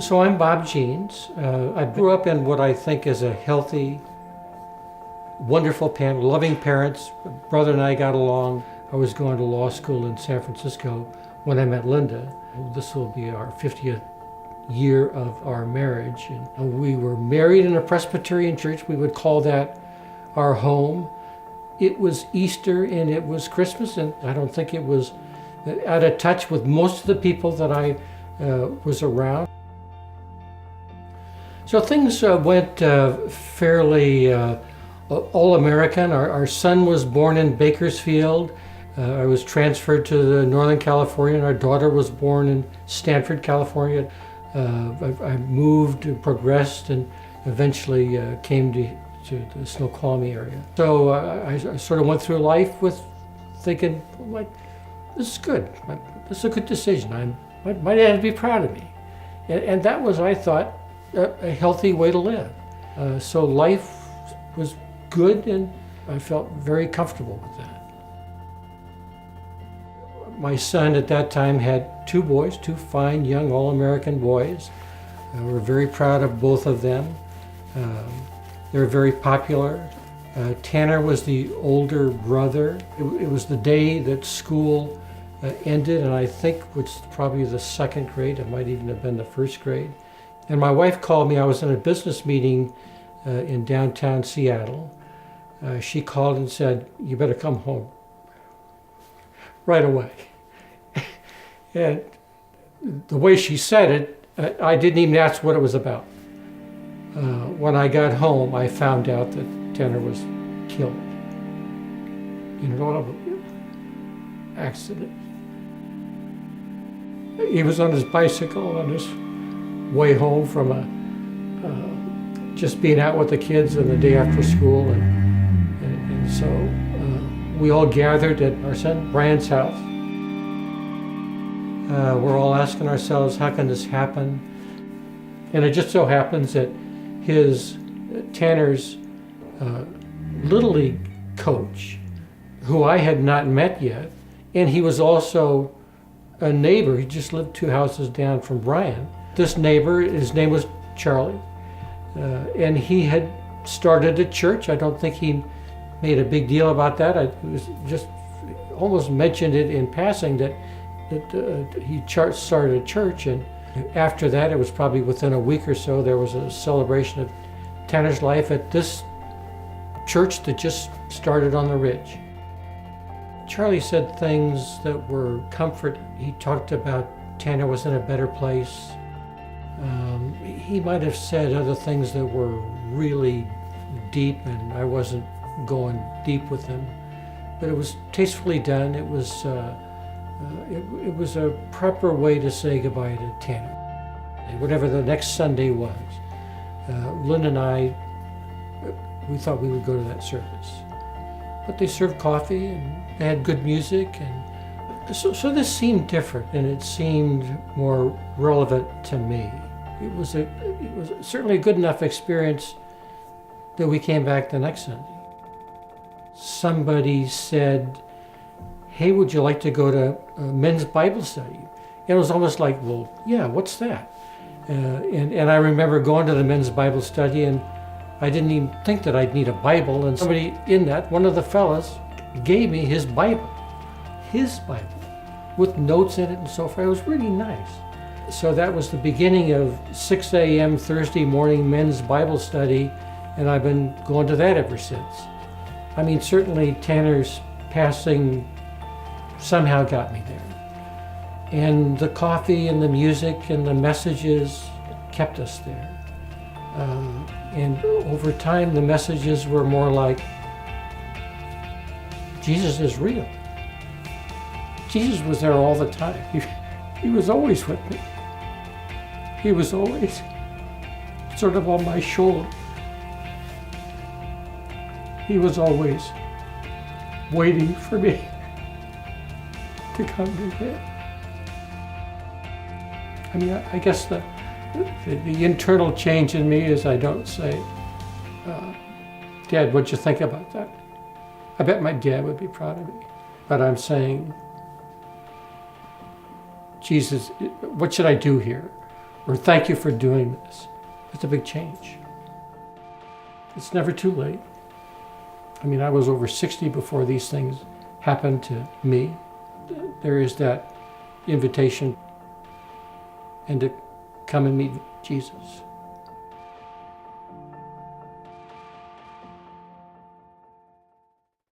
So I'm Bob Jeans. I grew up in what I think is a healthy, wonderful family, loving parents. Brother and I got along. I was going to law school in San Francisco when I met Linda. This will be our 50th year of our marriage. And we were married in a Presbyterian church. We would call that our home. It was Easter and it was Christmas, and I don't think it was out of touch with most of the people that I was around. So things went fairly all-American. Our son was born in Bakersfield. I was transferred to Northern California, and our daughter was born in Stanford, California. I moved and progressed and eventually came to the Snoqualmie area. So I sort of went through life with thinking, like, this is good. This is a good decision. My dad would be proud of me. And that was, I thought, a healthy way to live. So life was good, and I felt very comfortable with that. My son at that time had two boys, two fine young all-American boys. We're very proud of both of them. They were very popular. Tanner was the older brother. It was the day that school ended, and I think it's probably the second grade. It might even have been the first grade. And my wife called me. I was in a business meeting in downtown Seattle. She called and said, "You better come home right away." And the way she said it, I didn't even ask what it was about. When I got home, I found out that Tanner was killed in an automobile accident. He was on his bicycle on his way home from just being out with the kids on the day after school, and so we all gathered at our son Brian's house. We're all asking ourselves, how can this happen? And it just so happens that Tanner's Little League coach, who I had not met yet, and he was also a neighbor. He just lived 2 houses down from Brian. This neighbor, his name was Charlie, and he had started a church. I don't think he made a big deal about that. I was just almost mentioned it in passing that he started a church, and after that, it was probably within a week or so, there was a celebration of Tanner's life at this church that just started on the ridge. Charlie said things that were comfort. He talked about Tanner was in a better place. He might have said other things that were really deep, and I wasn't going deep with him. But it was tastefully done. It was a proper way to say goodbye to Tanner. Whatever the next Sunday was, Lynn and I, we thought we would go to that service. But they served coffee and they had good music, and so this seemed different, and it seemed more relevant to me. It was certainly a good enough experience that we came back the next Sunday. Somebody said, "Hey, would you like to go to men's Bible study?" And it was almost like, well, yeah, what's that? And I remember going to the men's Bible study, and I didn't even think that I'd need a Bible. And somebody in that, one of the fellas, gave me his Bible, with notes in it and so forth. It was really nice. So that was the beginning of 6 a.m. Thursday morning men's Bible study, and I've been going to that ever since. I mean, certainly Tanner's passing somehow got me there. And the coffee and the music and the messages kept us there. And over time, the messages were more like, Jesus is real. Jesus was there all the time. He was always with me. He was always sort of on my shoulder. He was always waiting for me to come to him. I mean, I guess the internal change in me is I don't say, Dad, what'd you think about that? I bet my dad would be proud of me. But I'm saying, Jesus, what should I do here? or thank you for doing this. It's a big change. It's never too late. I mean, I was over 60 before these things happened to me. There is that invitation and to come and meet Jesus.